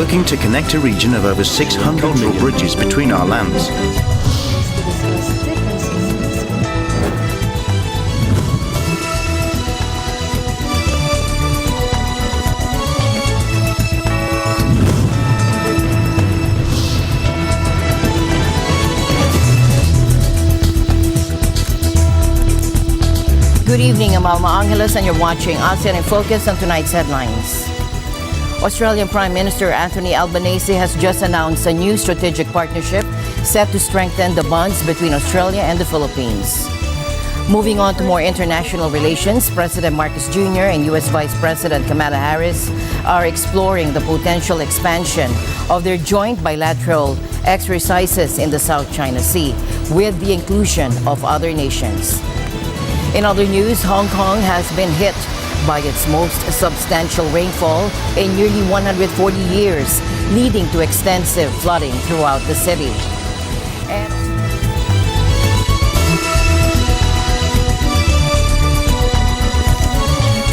working to connect a region of over 600 cultural bridges between our lands. Good evening, I'm Alma Angeles and you're watching ASEAN in Focus on tonight's headlines. Australian Prime Minister Anthony Albanese has just announced a new strategic partnership set to strengthen the bonds between Australia and the Philippines. Moving on to more international relations, President Marcos Jr. and U.S. Vice President Kamala Harris are exploring the potential expansion of their joint bilateral exercises in the South China Sea with the inclusion of other nations. In other news, Hong Kong has been hit by its most substantial rainfall in nearly 140 years, leading to extensive flooding throughout the city.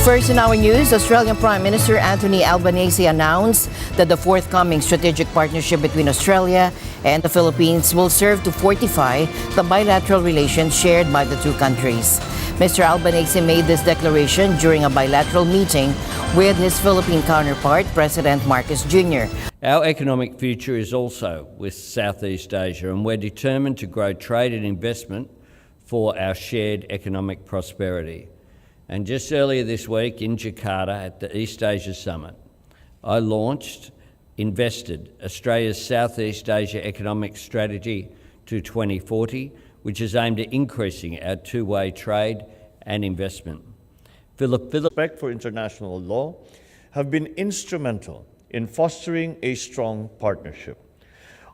First in our news, Australian Prime Minister Anthony Albanese announced that the forthcoming strategic partnership between Australia and the Philippines will serve to fortify the bilateral relations shared by the two countries. Mr. Albanese made this declaration during a bilateral meeting with his Philippine counterpart, President Marcos Jr. Our economic future is also with Southeast Asia, and we're determined to grow trade and investment for our shared economic prosperity. And just earlier this week in Jakarta at the East Asia Summit, I invested Australia's Southeast Asia Economic Strategy to 2040, which is aimed at increasing our two-way trade and investment. Respect for international law have been instrumental in fostering a strong partnership.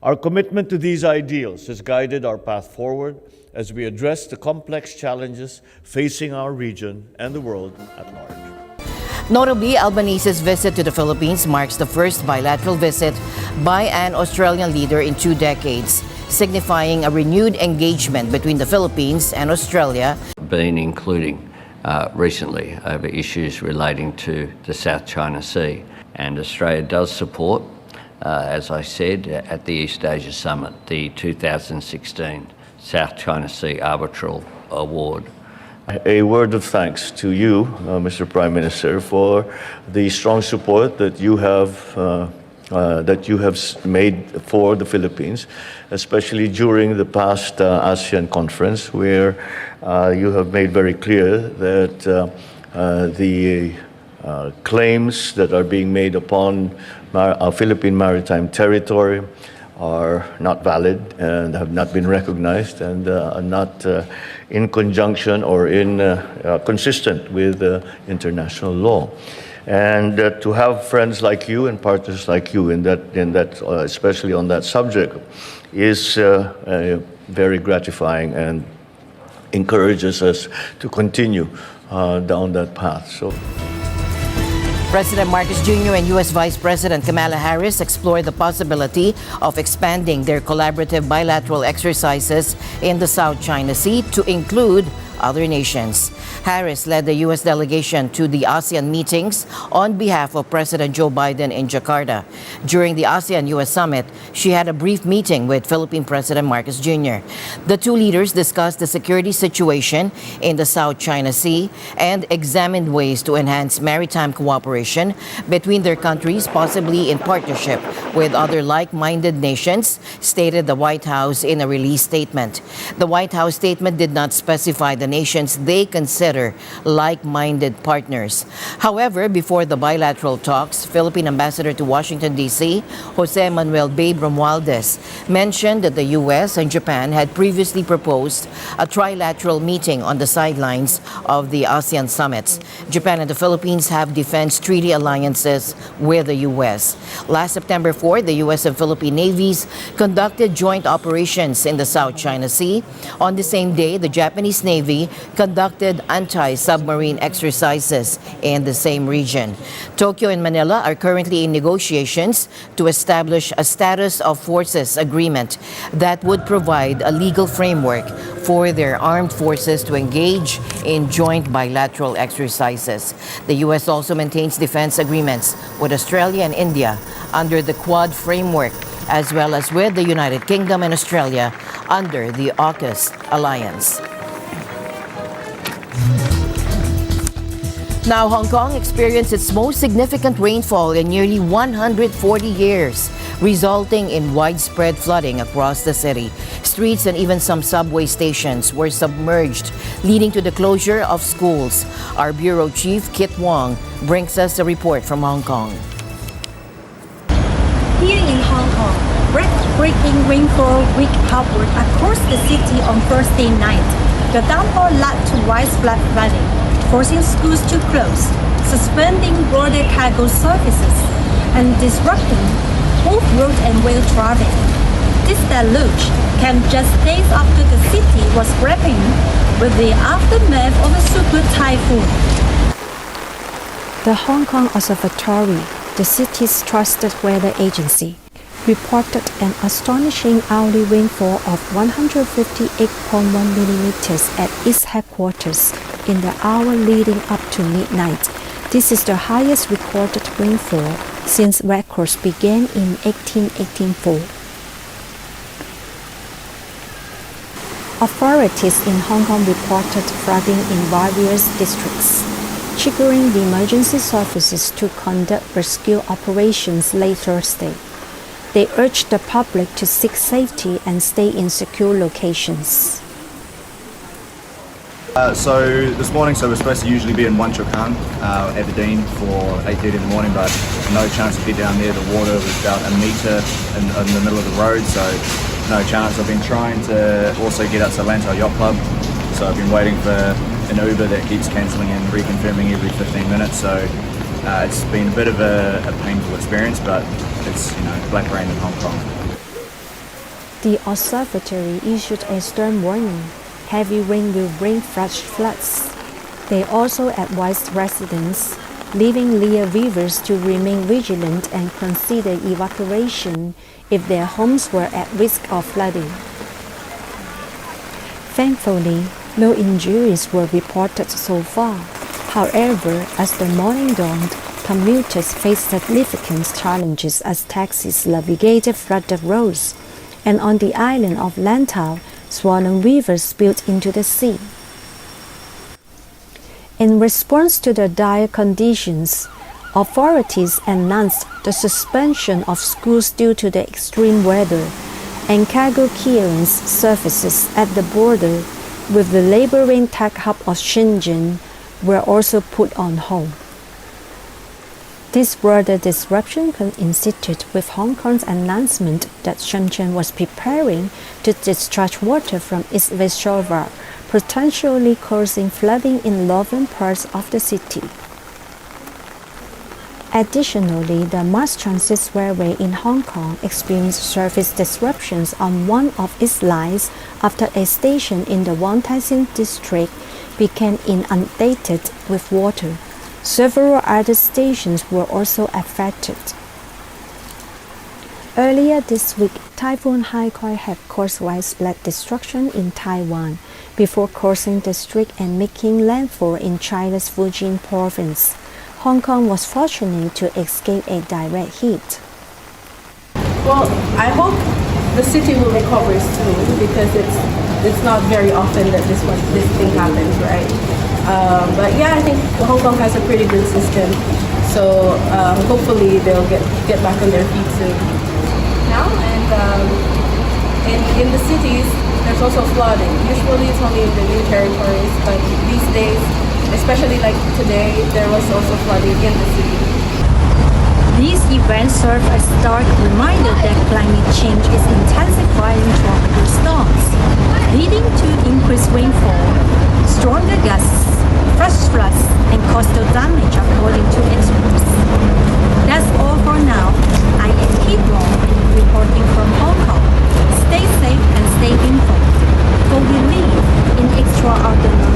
Our commitment to these ideals has guided our path forward as we address the complex challenges facing our region and the world at large. Notably, Albanese's visit to the Philippines marks the first bilateral visit by an Australian leader in 2 decades, signifying a renewed engagement between the Philippines and Australia. Been including recently over issues relating to the South China Sea. And Australia does support, as I said, at the East Asia Summit, the 2016 South China Sea Arbitral Award. A word of thanks to you, Mr. Prime Minister, for the strong support that you have made for the Philippines, especially during the past ASEAN conference, where you have made very clear that the claims that are being made upon Philippine maritime territory are not valid and have not been recognized and are not in conjunction or consistent with international law. And to have friends like you and partners like you in that especially on that subject is very gratifying and encourages us to continue down that path. President Marcos Jr. and U.S. Vice President Kamala Harris explored the possibility of expanding their collaborative bilateral exercises in the South China Sea to include other nations. Harris led the U.S. delegation to the ASEAN meetings on behalf of President Joe Biden in Jakarta. During the ASEAN-U.S. summit, she had a brief meeting with Philippine President Marcos Jr. The two leaders discussed the security situation in the South China Sea and examined ways to enhance maritime cooperation between their countries, possibly in partnership with other like-minded nations, stated the White House in a release statement. The White House statement did not specify the nations they consider like-minded partners. However, before the bilateral talks, Philippine Ambassador to Washington, D.C., Jose Manuel Babe Romualdez, mentioned that the U.S. and Japan had previously proposed a trilateral meeting on the sidelines of the ASEAN summits. Japan and the Philippines have defense treaty alliances with the U.S. Last September 4, the U.S. and Philippine navies conducted joint operations in the South China Sea. On the same day, the Japanese Navy country conducted anti-submarine exercises in the same region. Tokyo and Manila are currently in negotiations to establish a status of forces agreement that would provide a legal framework for their armed forces to engage in joint bilateral exercises. The U.S. also maintains defense agreements with Australia and India under the Quad framework, as well as with the United Kingdom and Australia under the AUKUS alliance. Now, Hong Kong experienced its most significant rainfall in nearly 140 years, resulting in widespread flooding across the city. Streets and even some subway stations were submerged, leading to the closure of schools. Our bureau chief, Kit Wong, brings us a report from Hong Kong. Here in Hong Kong, breathtaking rainfall wreaked havoc across the city on Thursday night. The downpour led to widespread flooding, forcing schools to close, suspending border cargo services, and disrupting both road and rail traffic. This deluge came just days after the city was grappling with the aftermath of a super typhoon. The Hong Kong Observatory, the city's trusted weather agency, reported an astonishing hourly rainfall of 158.1 millimeters at its headquarters in the hour leading up to midnight. This is the highest recorded rainfall since records began in 1884. Authorities in Hong Kong reported flooding in various districts, triggering the emergency services to conduct rescue operations late Thursday. They urged the public to seek safety and stay in secure locations. So this morning, we're supposed to usually be in Wan Chuk Hang, Aberdeen, for 8:30 in the morning, but no chance to get down there. The water was about a metre in the middle of the road, so no chance. I've been trying to also get out to Lantau Yacht Club, so I've been waiting for an Uber that keeps cancelling and reconfirming every 15 minutes, so it's been a bit of a painful experience, but it's, black rain in Hong Kong. The observatory issued a storm warning. Heavy rain will bring flash floods. They also advised residents living near rivers to remain vigilant and consider evacuation if their homes were at risk of flooding. Thankfully, no injuries were reported so far. However, as the morning dawned, commuters faced significant challenges as taxis navigated flooded roads, and on the island of Lantau, swollen rivers spilled into the sea. In response to the dire conditions, authorities announced the suspension of schools due to the extreme weather, and cargo clearance services at the border with the neighboring tech hub of Shenzhen were also put on hold. This border disruption coincided with Hong Kong's announcement that Shenzhen was preparing to discharge water from its reservoir, potentially causing flooding in northern parts of the city. Additionally, the mass transit railway in Hong Kong experienced service disruptions on one of its lines after a station in the Wong Tai Sin district became inundated with water. Several other stations were also affected. Earlier this week, Typhoon Haikui had caused widespread destruction in Taiwan before crossing the strait and making landfall in China's Fujian province. Hong Kong was fortunate to escape a direct hit. Well, I hope the city will recover soon because it's not very often that this thing happens, right? But yeah, I think Hong Kong has a pretty good system, so hopefully they'll get back on their feet soon. Now and in the cities, there's also flooding. Usually it's only in the new territories, but these days, especially like today, there was also flooding in the city. These events serve as a stark reminder that climate change is intensifying tropical storms, leading to increased rainfall, stronger gusts, flash floods, and coastal damage according to experts. That's all for now. I am Kit Wong, reporting from Hong Kong. Stay safe and stay informed, for we live in extraordinary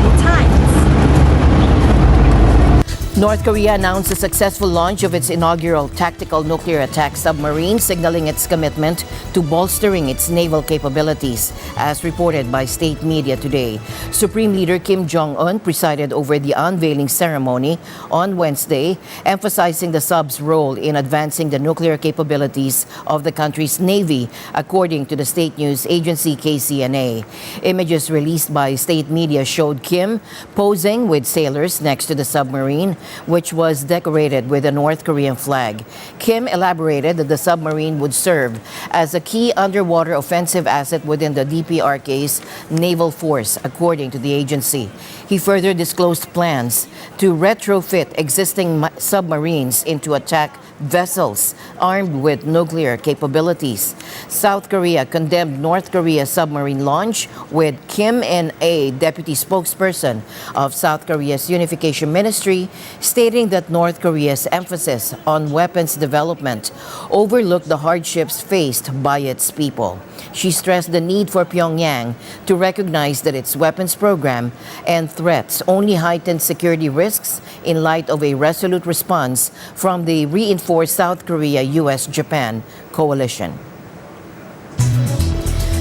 North Korea announced the successful launch of its inaugural tactical nuclear attack submarine, signaling its commitment to bolstering its naval capabilities, as reported by state media today. Supreme Leader Kim Jong-un presided over the unveiling ceremony on Wednesday, emphasizing the sub's role in advancing the nuclear capabilities of the country's Navy, according to the state news agency KCNA. Images released by state media showed Kim posing with sailors next to the submarine, which was decorated with a North Korean flag. Kim elaborated that the submarine would serve as a key underwater offensive asset within the DPRK's naval force, according to the agency. He further disclosed plans to retrofit existing submarines into attack vessels armed with nuclear capabilities. South Korea condemned North Korea's submarine launch, with Kim In-ae, deputy spokesperson of South Korea's Unification Ministry, stating that North Korea's emphasis on weapons development overlooked the hardships faced by its people. She stressed the need for Pyongyang to recognize that its weapons program and threats only heighten security risks in light of a resolute response from the reinforced South Korea-US-Japan coalition.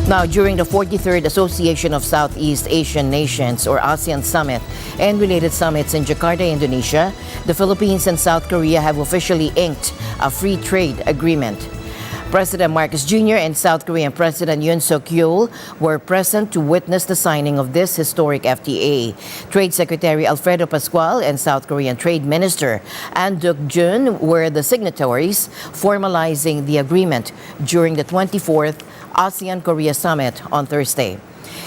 Now, during the 43rd Association of Southeast Asian Nations, or ASEAN Summit, and related summits in Jakarta, Indonesia, the Philippines and South Korea have officially inked a free trade agreement. President Marcos Jr. and South Korean President Yoon Suk-yeol were present to witness the signing of this historic FTA. Trade Secretary Alfredo Pascual and South Korean Trade Minister An Duk-jun were the signatories, formalizing the agreement during the 24th ASEAN-Korea Summit on Thursday.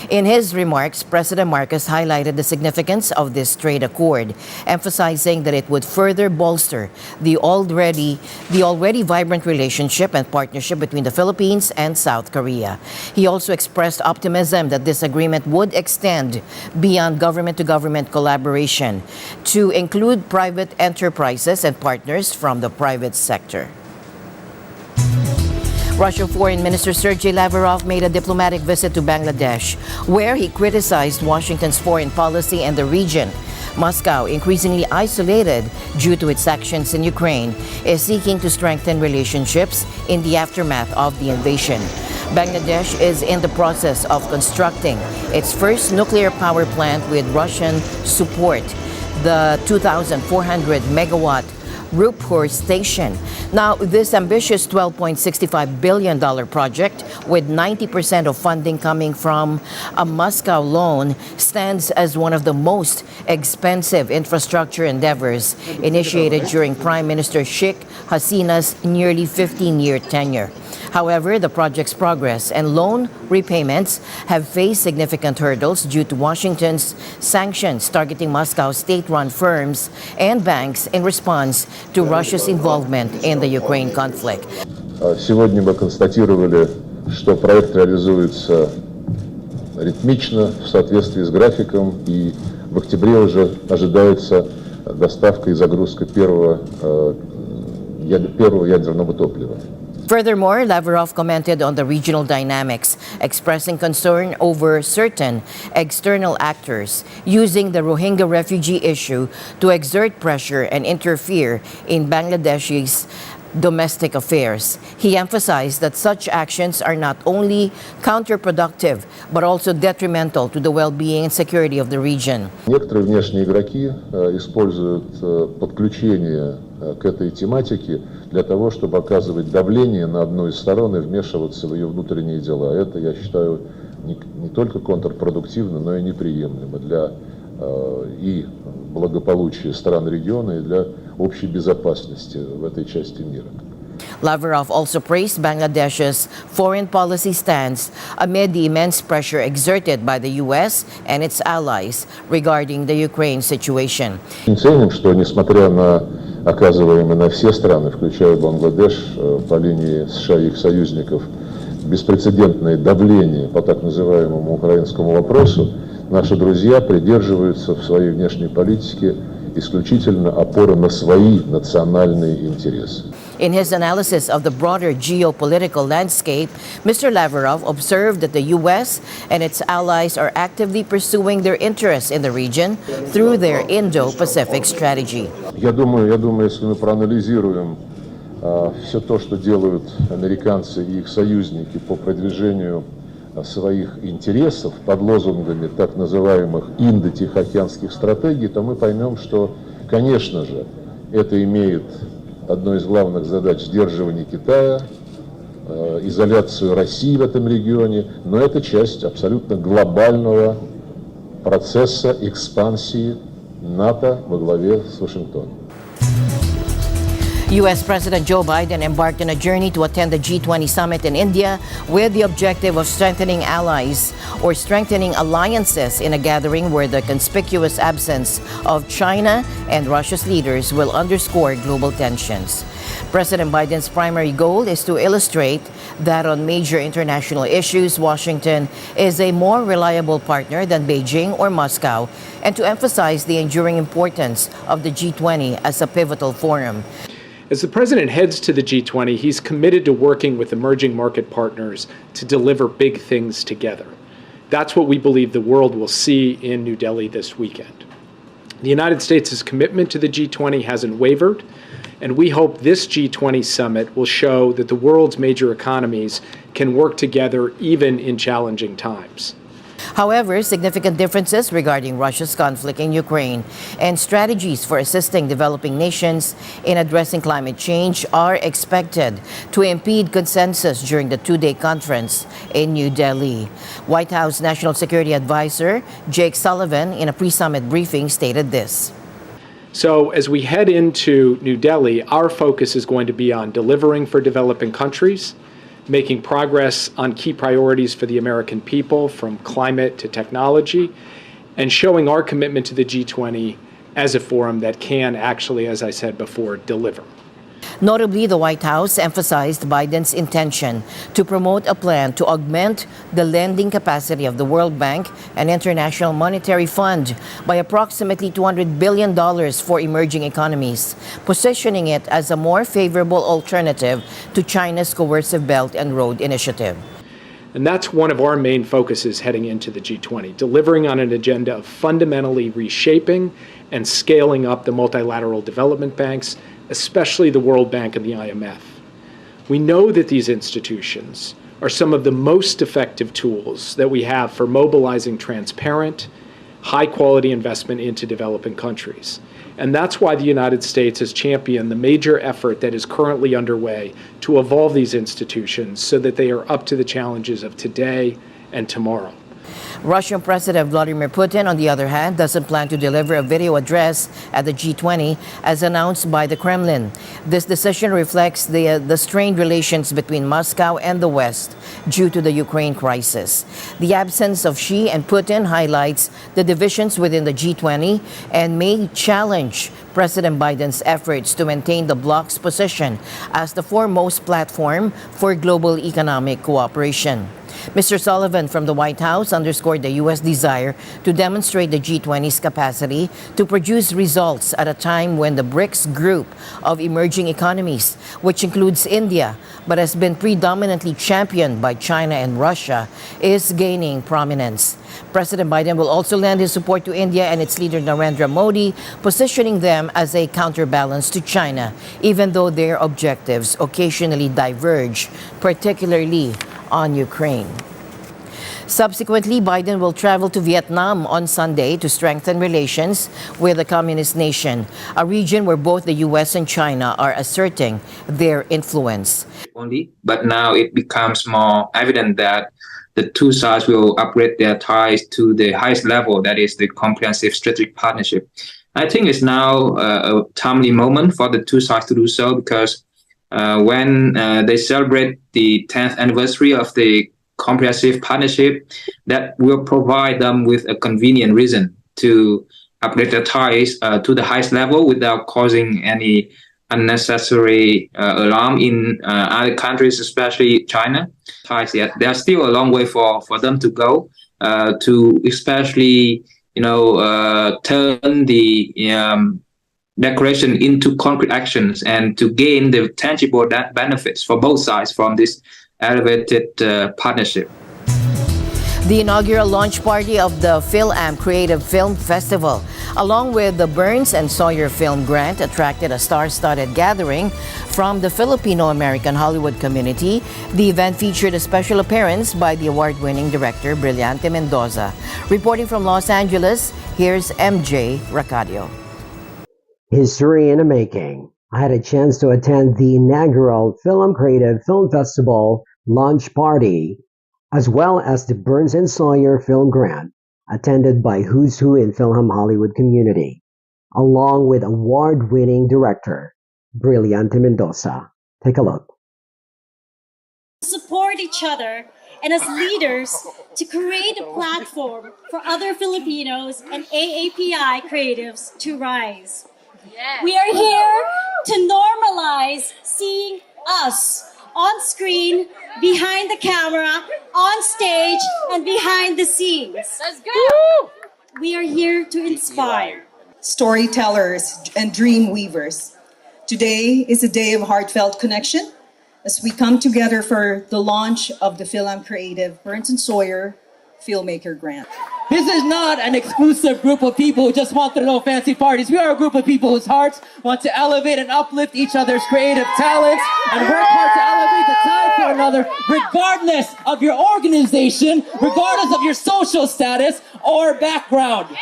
In his remarks, President Marcos highlighted the significance of this trade accord, emphasizing that it would further bolster the already vibrant relationship and partnership between the Philippines and South Korea. He also expressed optimism that this agreement would extend beyond government-to-government collaboration to include private enterprises and partners from the private sector. Russian Foreign Minister Sergei Lavrov made a diplomatic visit to Bangladesh, where he criticized Washington's foreign policy and the region. Moscow, increasingly isolated due to its actions in Ukraine, is seeking to strengthen relationships in the aftermath of the invasion. Bangladesh is in the process of constructing its first nuclear power plant with Russian support, the 2,400 megawatt Rupur Station. Now, this ambitious $12.65 billion project, with 90% of funding coming from a Moscow loan, stands as one of the most expensive infrastructure endeavors initiated during Prime Minister Sheikh Hasina's nearly 15-year tenure. However, the project's progress and loan repayments have faced significant hurdles due to Washington's sanctions targeting Moscow's state-run firms and banks in response to Russia's involvement in the Ukraine conflict. Сегодня мы констатировали, что проект реализуется ритмично, в соответствии с графиком, и в октябре уже ожидается доставка и загрузка первого ядерного топлива. Furthermore, Lavrov commented on the regional dynamics, expressing concern over certain external actors using the Rohingya refugee issue to exert pressure and interfere in Bangladesh's domestic affairs. He emphasized that such actions are not only counterproductive, but also detrimental to the well-being and security of the region. Некоторые внешние игроки используют подключение к этой тематике для того, чтобы оказывать давление на одну из сторон и вмешиваться в ее внутренние дела. Это, я считаю, не только контрпродуктивно, но и неприемлемо для и благополучия стран региона, и для общей безопасности в этой части мира. Lavrov also praised Bangladesh's foreign policy stance amid the immense pressure exerted by the U.S. and its allies regarding the Ukraine situation. Ценим, что несмотря на оказываемое на все страны, включая Бангладеш, по линии США и их союзников, беспрецедентное давление по так называемому украинскому вопросу, наши друзья придерживаются в своей внешней политике исключительно опоры на свои национальные интересы. In his analysis of the broader geopolitical landscape, Mr. Lavrov observed that the U.S. and its allies are actively pursuing their interests in the region through their Indo-Pacific strategy. Я думаю, если мы проанализируем все то, что делают американцы и их союзники по продвижению своих интересов под лозунгами так называемых индо-тихоокеанских стратегий, то мы поймем, что, конечно же, это имеет одной из главных задач сдерживание Китая, изоляцию России в этом регионе, но это часть абсолютно глобального процесса экспансии НАТО во главе с Вашингтоном. U.S. President Joe Biden embarked on a journey to attend the G20 summit in India with the objective of strengthening allies or strengthening alliances in a gathering where the conspicuous absence of China and Russia's leaders will underscore global tensions. President Biden's primary goal is to illustrate that on major international issues, Washington is a more reliable partner than Beijing or Moscow, and to emphasize the enduring importance of the G20 as a pivotal forum. As the president heads to the G20, he's committed to working with emerging market partners to deliver big things together. That's what we believe the world will see in New Delhi this weekend. The United States' commitment to the G20 hasn't wavered, and we hope this G20 summit will show that the world's major economies can work together even in challenging times. However, significant differences regarding Russia's conflict in Ukraine and strategies for assisting developing nations in addressing climate change are expected to impede consensus during the two-day conference in New Delhi. White House National Security Advisor Jake Sullivan, in a pre-summit briefing, stated this. So as we head into New Delhi, our focus is going to be on delivering for developing countries, making progress on key priorities for the American people, from climate to technology, and showing our commitment to the G20 as a forum that can actually, as I said before, deliver. Notably, the White House emphasized Biden's intention to promote a plan to augment the lending capacity of the World Bank and International Monetary Fund by approximately $200 billion for emerging economies, positioning it as a more favorable alternative to China's coercive Belt and Road Initiative. And that's one of our main focuses heading into the G20, delivering on an agenda of fundamentally reshaping and scaling up the multilateral development banks, especially the World Bank and the IMF. We know that these institutions are some of the most effective tools that we have for mobilizing transparent, high-quality investment into developing countries. And that's why the United States has championed the major effort that is currently underway to evolve these institutions so that they are up to the challenges of today and tomorrow. Russian President Vladimir Putin, on the other hand, doesn't plan to deliver a video address at the G20 as announced by the Kremlin. This decision reflects the strained relations between Moscow and the West due to the Ukraine crisis. The absence of Xi and Putin highlights the divisions within the G20 and may challenge President Biden's efforts to maintain the bloc's position as the foremost platform for global economic cooperation. Mr. Sullivan from the White House underscored the U.S. desire to demonstrate the G20's capacity to produce results at a time when the BRICS group of emerging economies, which includes India but has been predominantly championed by China and Russia, is gaining prominence. President Biden will also lend his support to India and its leader Narendra Modi, positioning them as a counterbalance to China, even though their objectives occasionally diverge, particularly on Ukraine. Subsequently, Biden will travel to Vietnam on Sunday to strengthen relations with the communist nation, a region where both the U.S. and China are asserting their influence. But now it becomes more evident that the two sides will upgrade their ties to the highest level, that is the comprehensive strategic partnership. I think it's now a timely moment for the two sides to do so, because when they celebrate the 10th anniversary of the comprehensive partnership, that will provide them with a convenient reason to upgrade their ties to the highest level without causing any unnecessary alarm in other countries, especially China. Ties, yeah, there's still a long way for them to go to especially, turn the declaration into concrete actions and to gain the tangible benefits for both sides from this elevated partnership. The inaugural launch party of the Fil-Am Creative Film Festival, along with the Burns and Sawyer Film Grant, attracted a star-studded gathering from the Filipino-American Hollywood community. The event featured a special appearance by the award-winning director Brillante Mendoza. Reporting from Los Angeles, here's MJ Racadio. History in the making. I had a chance to attend the inaugural Fil-Am Creative Film Festival launch party, as well as the Burns and Sawyer Film Grant, attended by who's who in Fil-Am Hollywood community, along with award-winning director Brillante Mendoza. Take a look. Support each other and as leaders to create a platform for other Filipinos and AAPI creatives to rise. Yes. We are here to normalize seeing us on screen, behind the camera, on stage, and behind the scenes. Let's go! We are here to inspire. Storytellers and dream weavers. Today is a day of heartfelt connection as we come together for the launch of the Fil-Am Creative Burns and Sawyer Filmmaker Grant. This is not an exclusive group of people who just want to throw fancy parties. We are a group of people whose hearts want to elevate and uplift each other's creative talents and work hard to elevate the time for another, regardless of your organization, regardless of your social status or background.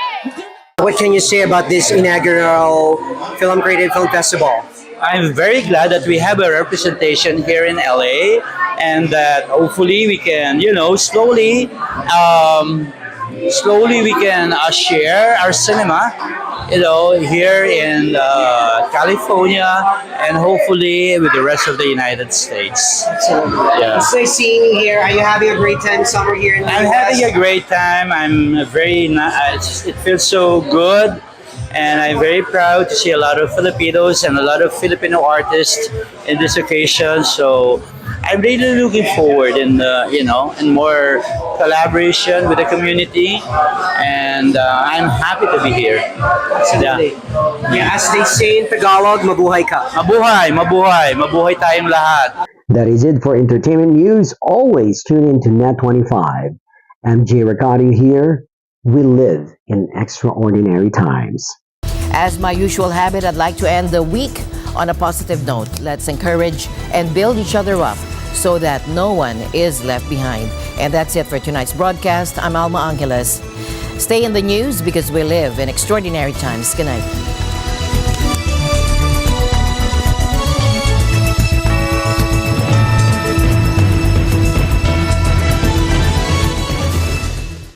What can you say about this inaugural Fil-Am Creative Film Festival? I'm very glad that we have a representation here in LA, and that hopefully we can, slowly we can share our cinema, here in California and hopefully with the rest of the United States. Yeah. It's nice seeing you here. Are you having a great time summer here in the I'm US? having a great time. It feels so good. And I'm very proud to see a lot of Filipinos and a lot of Filipino artists in this occasion. So I'm really looking forward in more collaboration with the community, and I'm happy to be here. Absolutely. Yeah, as they say in Tagalog, mabuhay ka. Mabuhay tayong lahat. That is it for entertainment news. Always tune in to Net25. MJ Racadio here. We live in extraordinary times. As my usual habit, I'd like to end the week on a positive note. Let's encourage and build each other up so that no one is left behind. And that's it for tonight's broadcast. I'm Alma Angeles. Stay in the news because we live in extraordinary times. Good night.